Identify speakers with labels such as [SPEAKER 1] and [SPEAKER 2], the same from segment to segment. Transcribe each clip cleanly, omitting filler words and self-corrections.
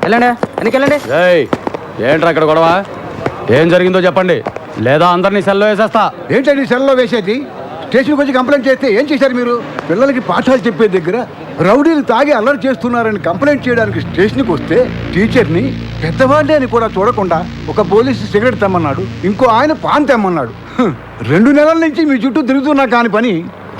[SPEAKER 1] వెళ్ళండి వెనకెళ్ళండి.
[SPEAKER 2] ఏంట్రా ఇక్కడ గొడవ? ఏం జరిగిందో చెప్పండి, లేదా అందరినీ సెల్లో వేసేస్తా.
[SPEAKER 3] ఏంటండి సెల్లో వేసేది? స్టేషన్కి వచ్చి కంప్లైంట్ చేస్తే ఏం చేశారు మీరు? పిల్లలకి పాఠాలు చెప్పే దగ్గర రౌడీలు తాగి అల్లరి చేస్తున్నారని కంప్లైంట్ చేయడానికి స్టేషన్కి వస్తే టీచర్ని పెద్దవాళ్ళే అని కూడా చూడకుండా ఒక పోలీసు సిగరెట్ తెమ్మన్నాడు, ఇంకో ఆయన పాన్ తెమ్మన్నాడు. 2 నెలల నుంచి మీ చుట్టూ తిరుగుతున్నా కాని పని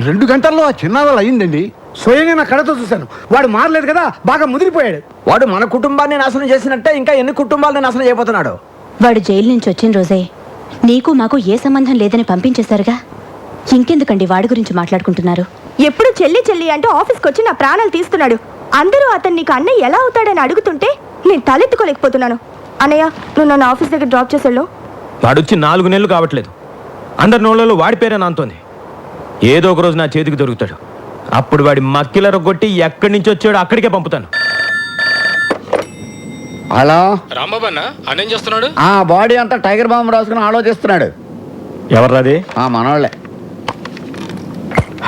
[SPEAKER 3] 2 గంటల్లో ఆ చిన్నావాళ్ళు అయిందండి.
[SPEAKER 4] స్వయంగా నా కళ్ళతో చూశాను. వాడు మారలేదు కదా, బాగా ముదిరిపోయాడు.
[SPEAKER 1] వాడు మన కుటుంబాన్ని నాశనం చేసినట్టే ఇంకా ఎన్ని కుటుంబాలను నాశనం చేయబోతున్నాడు.
[SPEAKER 5] వాడు జైలు నుంచి వచ్చిన రోజే నీకు మాకు ఏ సంబంధం లేదని పంపించేశారుగా. ఇంకెందుకండి వాడి గురించి మాట్లాడుకుంటున్నారు?
[SPEAKER 6] ఎప్పుడు చెల్లి చెల్లి అంటూ ఆఫీస్కి వచ్చి నా ప్రాణాలు తీస్తున్నాడు. అందరూ అతను నీకు అన్నయ్య ఎలా అవుతాడని అడుగుతుంటే నేను తలెత్తుకోలేకపోతున్నాను. అన్నయ్య, నువ్వు నన్ను ఆఫీస్ దగ్గర డ్రాప్ చేసాడు.
[SPEAKER 7] వాడొచ్చి 4 నెలలు కావట్లేదు. అందరి నోళ్ళలో వాడి పేరే నాంతోంది. ఏదో ఒక రోజు నా చేతికి దొరుకుతాడు. అప్పుడు వాడి మక్కిల రొగ్గొట్టి ఎక్కడి నుంచి వచ్చాడో అక్కడికే పంపుతాను.
[SPEAKER 3] హలో
[SPEAKER 7] రాంబాబు అన్న అన్నేం చేస్తున్నాడు?
[SPEAKER 1] ఆ బాడీ అంతా టైగర్ బాంబు రాసుకుని ఆలోచిస్తున్నాడు.
[SPEAKER 7] ఎవర్రాది?
[SPEAKER 1] మనోళ్ళే.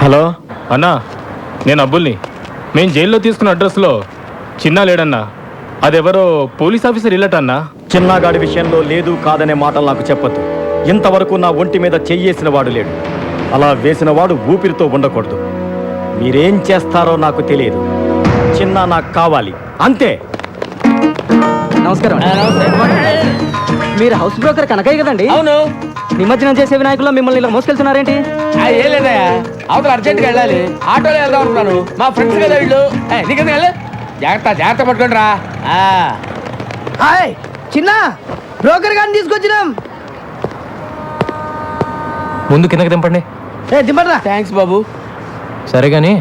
[SPEAKER 7] హలో అన్నా, నేను అబ్బుల్ని. మేము జైల్లో తీసుకున్న అడ్రస్లో చిన్న లేడన్నా. అదెవరో పోలీస్ ఆఫీసర్ ఇల్లట అన్నా.
[SPEAKER 8] చిన్నగాడి విషయంలో లేదు కాదనే మాటలు నాకు చెప్పొద్దు. ఇంతవరకు నా ఒంటి మీద చెయ్యేసిన వాడు లేడు. అలా వేసిన వాడు ఊపిరితో ఉండకూడదు. మీరేం చేస్తారో నాకు తెలియదు. చిన్న నాకు కావాలి, అంతే.
[SPEAKER 1] నమస్కారం. మీరు హౌస్ బ్రోకర్ కనకయ్య కదండి?
[SPEAKER 4] అవును.
[SPEAKER 1] నిమజ్జనం చేసే వినాయకుల్లో మిమ్మల్ని ఇలా మోసుకెళ్తున్నారేంటి?
[SPEAKER 4] ఏం లేదయ్యా, అవతల అర్జెంట్గా వెళ్ళాలి. ఆటోలో వెళ్దాం అనుకున్నాను. మా ఫ్రెండ్స్ కదా వీళ్ళు. నీకెందుకు వెళ్ళి జాగ్రత్త పట్టుకోండి రా. చిన్న బ్రోకర్ గారిని తీసుకొచ్చినాం.
[SPEAKER 7] ముందు కిందకి దింపండి.
[SPEAKER 4] దింపరా. థ్యాంక్స్ బాబు.
[SPEAKER 7] సరే కానీ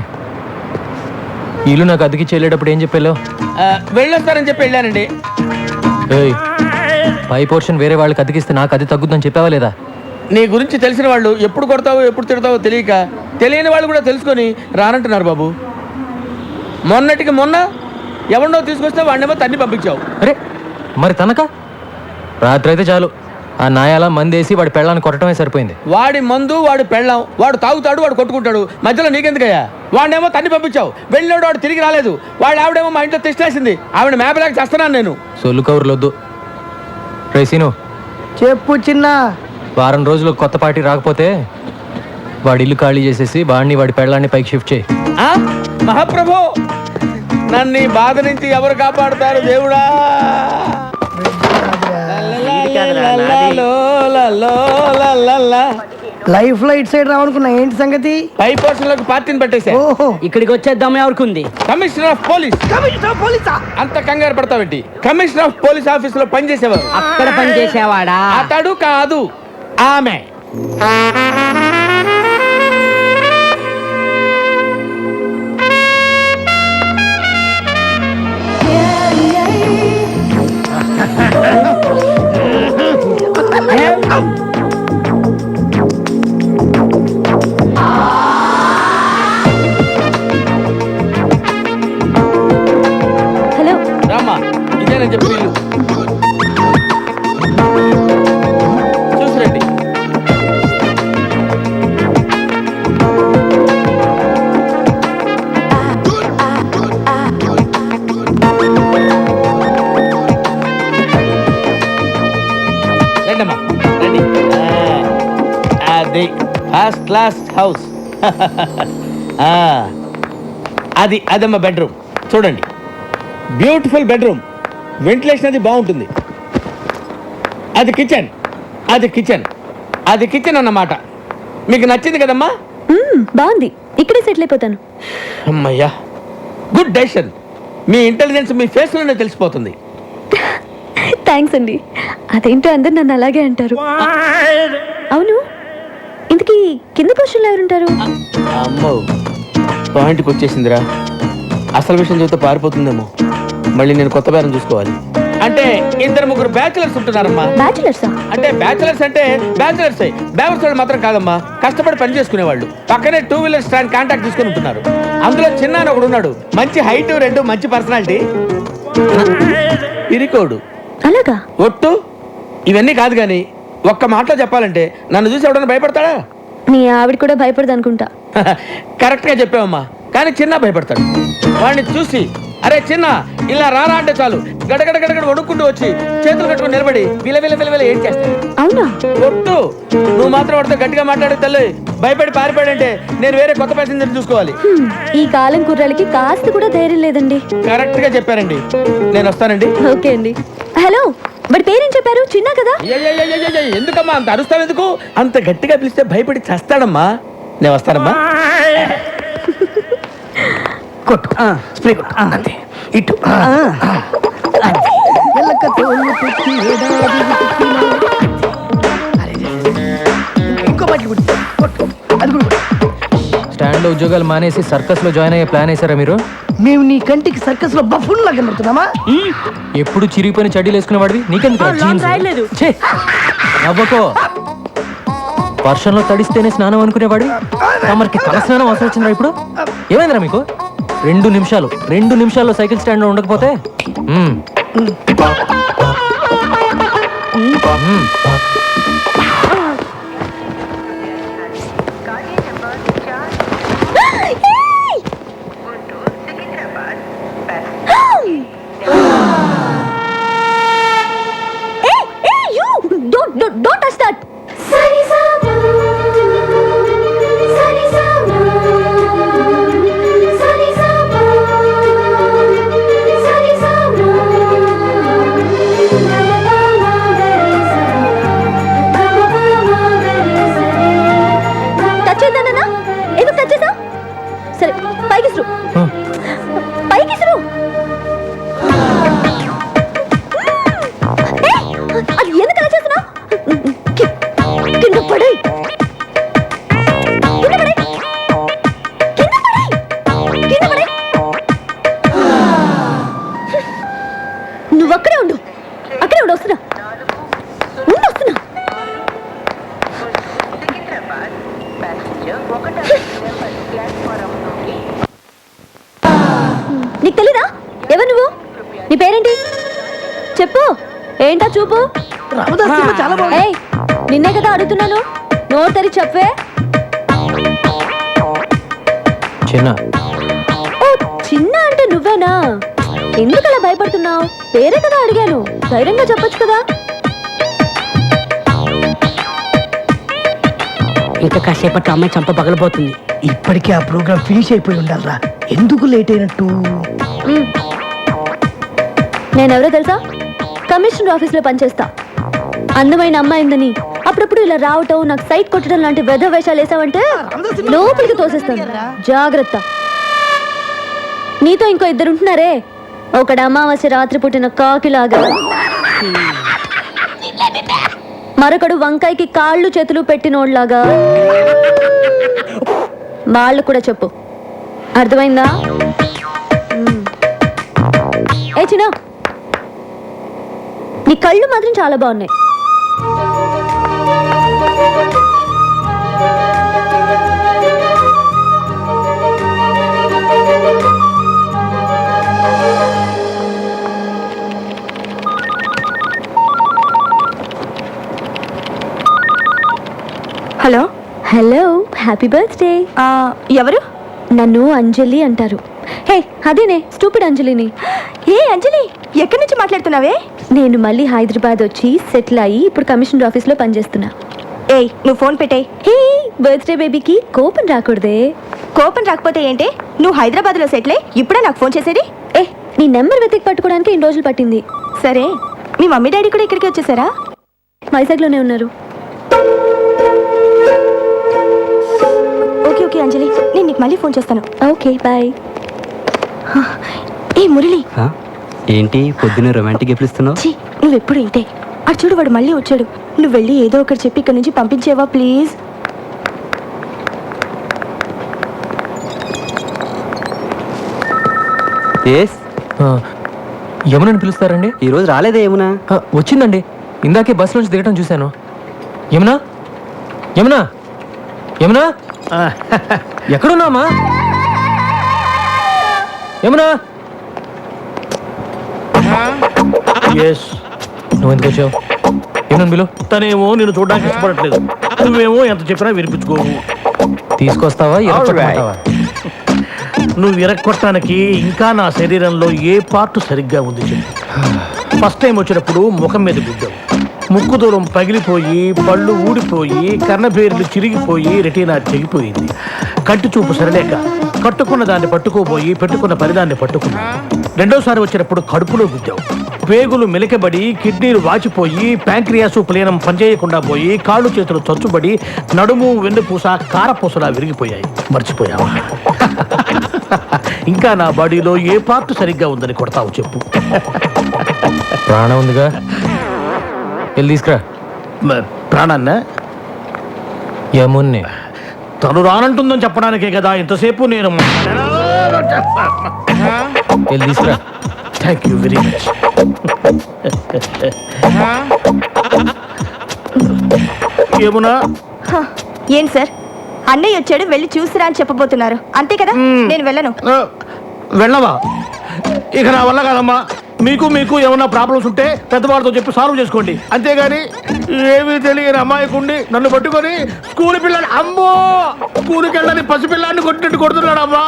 [SPEAKER 7] ఇల్లు నాకు అద్దెకి వెళ్ళేటప్పుడు ఏం చెప్పాలో?
[SPEAKER 4] వెళ్ళొస్తారని చెప్పి వెళ్ళానండి.
[SPEAKER 7] పై పోర్షన్ వేరే వాళ్ళకి అద్దెకిస్తే నాకు అది తగ్గుద్దని చెప్పావా లేదా?
[SPEAKER 4] నీ గురించి తెలిసిన వాళ్ళు ఎప్పుడు కొడతావో ఎప్పుడు తిడతావో తెలియక తెలియని వాళ్ళు కూడా తెలుసుకొని రానంటున్నారు బాబు. మొన్నటికి మొన్న ఎవరినో తీసుకొస్తే వాడినేమో తన్ని పంపించావు.
[SPEAKER 7] అరే మరి తనక రాత్రి అయితే చాలు ఆ నాయాల మందేసి వాడి పెళ్ళాన్ని కొట్టడమే సరిపోయింది.
[SPEAKER 4] వాడి మందు వాడు పెళ్ళాం, వాడు తాగుతాడు, వాడు కొట్టుకుంటాడు. మధ్యలో నీకెందుకయ్యా? వాడినేమో తన్ని పంపించావు. వెళ్ళినాడు, వాడు తిరిగి రాలేదు. వాడు ఆవిడేమో మా ఇంట్లో తెచ్చేసింది. ఆవిడ మేపలేక చేస్తున్నాను నేను.
[SPEAKER 7] సొల్లు కవర్లొద్దు. రేసీను
[SPEAKER 4] చెప్పు చిన్న.
[SPEAKER 7] వారం రోజులు కొత్త పార్టీ రాకపోతే వాడి ఇల్లు ఖాళీ చేసేసి వాడిని వాడి పెళ్ళాన్ని పైకి షిఫ్ట్ చేయి.
[SPEAKER 4] మహాప్రభు, నన్ను ఈ బాధ నుంచి ఎవరు కాపాడుతారు దేవుడా?
[SPEAKER 9] లైఫ్ లో ఇటు సైడ్ రావనుకున్నా. ఏంటి సంగతి?
[SPEAKER 4] పై పోర్షన్ లోకి పార్టీని పట్టేసా.
[SPEAKER 9] ఇక్కడికి వచ్చేద్దామే అనుకుంది.
[SPEAKER 4] Commissioner of police. అంత కంగారు పడతావేంటి? కమిషనర్ ఆఫ్ పోలీస్ ఆఫీస్ లో పనిచేసేవారు.
[SPEAKER 9] అక్కడ పని చేసేవాడా?
[SPEAKER 4] అతడు కాదు, ఆమె.
[SPEAKER 5] హలో
[SPEAKER 4] రామ్మా, ఇదేనని చెప్పి వీళ్ళు చూసిరండి. రండమ్మా, రండి. అది ఫస్ట్ క్లాస్ హౌస్. అదమ్మా బెడ్రూమ్. చూడండి, బ్యూటిఫుల్ బెడ్రూమ్. వెంటిలేషన్ అది బాగుంటుంది. అది కిచెన్ అన్నమాట. మీకు నచ్చింది కదమ్మా?
[SPEAKER 5] బాగుంది. ఇక్కడే సెటిల్ అయిపోతాను.
[SPEAKER 4] అమ్మయ్యా, గుడ్ డెసిషన్. మీ ఇంటెలిజెన్స్ మీ ఫేస్ లోనే తెలిసిపోతుంది.
[SPEAKER 5] థ్యాంక్స్ అండి. అదేంటో అందరు నన్ను అలాగే అంటారు. అవును, ఇంతకీ కింద పోర్షన్లో ఎవరుంటారు?
[SPEAKER 4] అమ్మో, పాయింట్కి వచ్చేసిందిరా. అసలు విషయం చూస్తే పారిపోతుందేమో. మళ్ళీ నేను కొత్త బేరం చూసుకోవాలి. అంటే 2-3 బ్యాచులర్స్ ఉంటున్నారమ్మా.
[SPEAKER 5] బ్యాచులర్సా?
[SPEAKER 4] అంటే బ్యాచులర్స్ బ్యాచులర్స్ మాత్రం కాదమ్మా, కష్టపడి పని చేసుకునేవాళ్ళు. పక్కనే 2 వీలర్ స్టాండ్ కాంటాక్ట్ తీసుకుని ఉంటున్నారు. అందులో చిన్న ఒకడు ఉన్నాడు. మంచి హైట్, 2 మంచి పర్సనాలిటీ. ఇరికోడు.
[SPEAKER 5] అలాగా?
[SPEAKER 4] ఒట్టు. ఇవన్నీ కాదు కానీ ఒక్క మాటలో చెప్పాలంటే నన్ను చూసి ఎవడన్నా భయపడతాడా?
[SPEAKER 5] మీ ఆవిడ కూడా భయపడదు అనుకుంటా.
[SPEAKER 4] కరెక్ట్ గా చెప్పావమ్మా. కానీ చిన్న భయపడతాడు. వాడిని చూసి, అరే చిన్న ఇలా రారా అంటే చాలు గడగడ గడగడ వణుక్కుంటూ వచ్చి చేతులు కట్టుకుని నిలబడి విల ఏం చేస్తాను.
[SPEAKER 6] అవునా?
[SPEAKER 4] కొట్టు. నువ్వు మాత్రం వాడితో గట్టిగా మాట్లాడే తల్లి భయపడి పారిపోయాడంటే నేను వేరే కొత్త ప్యాసింజర్ చూసుకోవాలి.
[SPEAKER 5] ఈ కాలం కుర్రాళ్ళకి కాస్త కూడా ధైర్యం లేదండి.
[SPEAKER 4] కరెక్ట్ గా చెప్పారండి. నేను వస్తానండి.
[SPEAKER 5] ఓకే అండి. హలో, మరి పేరేం చెప్పారు? చిన్న కదా?
[SPEAKER 4] ఎందుకమ్మా అంత అరుస్తావు? ఎందుకు అంత గట్టిగా పిలిస్తే భయపడి చస్తాడమ్మా. నేను వస్తానమ్మా.
[SPEAKER 9] కొట్టు స్ప్రే కొట్టు అంతే ఇటు ఇంకో బట్టి కొట్టు అది కూడా
[SPEAKER 7] స్టాండ్ లో ఉద్యోగాలు మానేసి సర్కస్ లో జాయిన్ అయ్యే ప్లాన్ వేసారా మీరు?
[SPEAKER 9] మేము నీ కంటికి సర్కస్ లో బఫూన్ లాగా కనబడుతున్నామా?
[SPEAKER 7] ఎప్పుడు చిరిగిపోయిన చడ్డీలు వేసుకునేవాడివి నీకెందుకు నవ్వకో. వర్షంలో తడిస్తేనే స్నానం అనుకునేవాడి తమరికి తల స్నానం అవసరం వచ్చిందా ఇప్పుడు? ఏమైందిరా మీకు? 2 నిమిషాల్లో సైకిల్ స్టాండ్ లో ఉండకపోతే
[SPEAKER 5] Don't touch that. సరే పైకి అది ఎందుకు అలా చేస్తున్నావు? కింద పడే నువ్వు అక్కడే ఉండు వస్తున్నా. నీకు తెలీదా? ఎవరు నువ్వు? నీ పేరేంటి చెప్పు. ఏంటా చూపు?
[SPEAKER 9] చాలా బాగుంది.
[SPEAKER 5] ఏయ్, నిన్నే కదా అడుగుతున్నాను. నోరు తెరి చెప్పే.
[SPEAKER 7] చిన్న.
[SPEAKER 5] ఓ, చిన్న అంటే నువ్వేనా? ఎందుకు అలా భయపడుతున్నావు? పేరే కదా అడిగాను, ధైర్యంగా చెప్పొచ్చు కదా.
[SPEAKER 9] ఇంకా కాసేపట్లో అమ్మాయి చంప పగలబోతుంది. ఇప్పటికే ఆ ప్రోగ్రామ్ ఫినిష్ అయిపోయి ఉండాలరా. ఎందుకు లేట్ అయినట్టు?
[SPEAKER 5] నేనెవరో తెలుసా? కమిషనర్ ఆఫీస్ లో పనిచేస్తా. అందమైన అమ్మాయిందని అప్పుడప్పుడు ఇలా రావటం, నాకు సైట్ కొట్టడం లాంటి వెధ వేషాలు వేసావంటే లోపలికి తోసేస్తాను. జాగ్రత్త. నీతో ఇంకో 2 ఉంటున్నారే. ఒకడు అమావాస్య రాత్రి పుట్టిన కాకిలాగా, మరొకడు వంకాయకి కాళ్ళు చేతులు పెట్టినోడ్లాగా. వాళ్ళు కూడా చెప్పు, అర్థమైందా? ఏ చిన్న, నీ కళ్ళు మాత్రం చాలా బాగున్నాయి.
[SPEAKER 6] Hello
[SPEAKER 5] hello, happy birthday.
[SPEAKER 6] ఎవరు?
[SPEAKER 5] నన్ను అంజలి అంటారు. హే, అదేనే స్టూపిడ్ అంజలిని.
[SPEAKER 6] ఏ అంజలి, ఎక్కడి నుంచి మాట్లాడుతున్నావే?
[SPEAKER 5] నేను మళ్ళీ హైదరాబాద్ వచ్చి సెటిల్ అయ్యి ఇప్పుడు కమిషనర్ ఆఫీస్లో పనిచేస్తున్నా.
[SPEAKER 6] ఏయ్, నువ్వు ఫోన్ పెట్టేయ్.
[SPEAKER 5] హే, బర్త్డే బేబీకి కోపం రాకూడదే.
[SPEAKER 6] కోపం రాకపోతే ఏంటి? నువ్వు హైదరాబాద్లో సెటిల్ అయ్యి ఇప్పుడే నాకు ఫోన్ చేసేది?
[SPEAKER 5] ఏ, నీ నెంబర్ వెతికి పట్టుకోవడానికి 2 రోజులు పట్టింది.
[SPEAKER 6] సరే, మీ మమ్మీ డాడీ కూడా ఇక్కడికి వచ్చేసారా?
[SPEAKER 5] వైజాగ్లోనే ఉన్నారు.
[SPEAKER 6] ఓకే ఓకే అంజలి, నేను నీకు మళ్ళీ ఫోన్ చేస్తాను.
[SPEAKER 5] Okay, bye.
[SPEAKER 6] ఏ మురళి,
[SPEAKER 1] ఏంటి పొద్దున్న రొమాంటిక్ ఎప్పుడు
[SPEAKER 6] ఛీ, నువ్వెప్పుడు ఇంతే. అటు చూడు, వాడు మళ్ళీ వచ్చాడు. నువ్వు వెళ్ళి ఏదో ఒకటి చెప్పి ఇక్కడ నుంచి పంపించేవా ప్లీజ్?
[SPEAKER 7] యమునని పిలుస్తారండి?
[SPEAKER 1] ఈరోజు రాలేదే యమునా?
[SPEAKER 7] వచ్చిందండి, ఇందాకే బస్ నుంచి దిగటం చూశాను. యమునా, యమునా, యమునా, ఎక్కడున్నామా? యమునా, నువ్వు ఎందుకు వచ్చావు? ఏమన్నా బిలు?
[SPEAKER 4] తనేమో నేను చూడడానికి ఇష్టపడట్లేదు, నువ్వేమో ఎంత చెప్పినా వినిపించుకోవు.
[SPEAKER 7] తీసుకొస్తావా?
[SPEAKER 9] నువ్వు విరక్కొట్టడానికి ఇంకా నా శరీరంలో ఏ పార్ట్ సరిగ్గా ఉంది చెప్పు. ఫస్ట్ టైం వచ్చినప్పుడు ముఖం మీద గుద్దావు, ముక్కు దూరం పగిలిపోయి పళ్ళు ఊడిపోయి కర్ణబేర్లు చిరిగిపోయి రెటీనా తెగిపోయింది. కంటి చూపు సరలేక కట్టుకున్న దాన్ని పట్టుకోబోయి పెట్టుకున్న పరిదాన్ని పట్టుకున్నా. రెండోసారి వచ్చినప్పుడు కడుపులో గుద్దావు, పేగులు మెలికబడి కిడ్నీలు వాచిపోయి ప్యాంక్రియాసు ప్లేనం పనిచేయకుండా పోయి కాళ్ళు చేతులు చచ్చుబడి నడుము వెన్నుపూస కారపూసలా విరిగిపోయాయి. మర్చిపోయావా? ఇంకా నా బాడీలో ఏ పార్ట్ సరిగ్గా ఉందని కొడతావు చెప్పు.
[SPEAKER 7] ప్రాణం ఉందిగా, వెళ్ళి తీసుకురా.
[SPEAKER 9] ప్రాణాన్న
[SPEAKER 7] యముణ్ణి.
[SPEAKER 9] తను రానంటుందని చెప్పడానికే కదా ఇంతసేపు నేను.
[SPEAKER 7] వెళ్ళి తీసుకురా.
[SPEAKER 9] Thank you very much. ఏమునా?
[SPEAKER 6] ఏం సార్, అన్నయ్య వచ్చాడు, వెళ్ళి చూసిరా అని చెప్పబోతున్నారు అంతే కదా? నేను వెళ్ళను.
[SPEAKER 9] వెళ్ళవా? ఇక నా వల్ల కాదమ్మా. మీకు ఏమన్నా ప్రాబ్లమ్స్ ఉంటే పెద్దవాళ్ళతో చెప్పి సాల్వ్ చేసుకోండి, అంతేగాని ఏమీ తెలియని అమ్మాయికుండి నన్ను పట్టుకొని స్కూల్ పిల్లలు అమ్మో స్కూల్కి వెళ్ళని పసిపిల్లాన్ని కొట్టినట్టు కొడుతున్నాడు అమ్మా.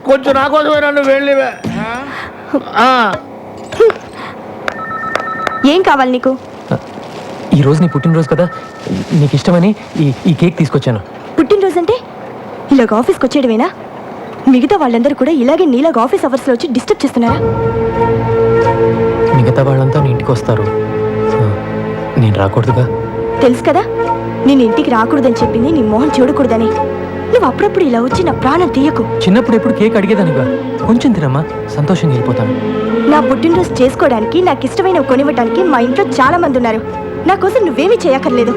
[SPEAKER 9] కొంచెం నా కోసమే నన్ను వెళ్ళివే.
[SPEAKER 6] ఏం కావాలి నీకు?
[SPEAKER 7] ఈ రోజు నీ పుట్టినరోజు కదా, నీకు ఇష్టమని ఈ కేక్ తీసుకొచ్చాను.
[SPEAKER 6] పుట్టినరోజు అంటే ఇలాగ ఆఫీస్కి వచ్చేయడమేనా? మిగతా వాళ్ళందరూ కూడా ఇలాగే నీలాగా ఆఫీస్ అవర్స్లో వచ్చి డిస్టర్బ్ చేస్తున్నారా?
[SPEAKER 7] మిగతా వాళ్ళంతా నీ ఇంటికి వస్తారు, నేను రాకూడదుగా?
[SPEAKER 6] తెలుసు కదా, నేను ఇంటికి రాకూడదని చెప్పింది నీ మొహం చూడకూడదని. నువ్వు అప్పుడప్పుడు ఇలా వచ్చి నా ప్రాణం తీయకు.
[SPEAKER 7] చిన్నప్పుడు ఎప్పుడు కేక్ అడిగేదానిగా, కొంచెం తినమ్మా, సంతోషంగా వెళ్ళిపోతాను.
[SPEAKER 6] నా పుట్టినరోజు చేసుకోవడానికి, నాకు ఇష్టమైనవి కొనివ్వడానికి మా ఇంట్లో చాలా మంది ఉన్నారు. నా కోసం నువ్వేమీ చేయక్కర్లేదు.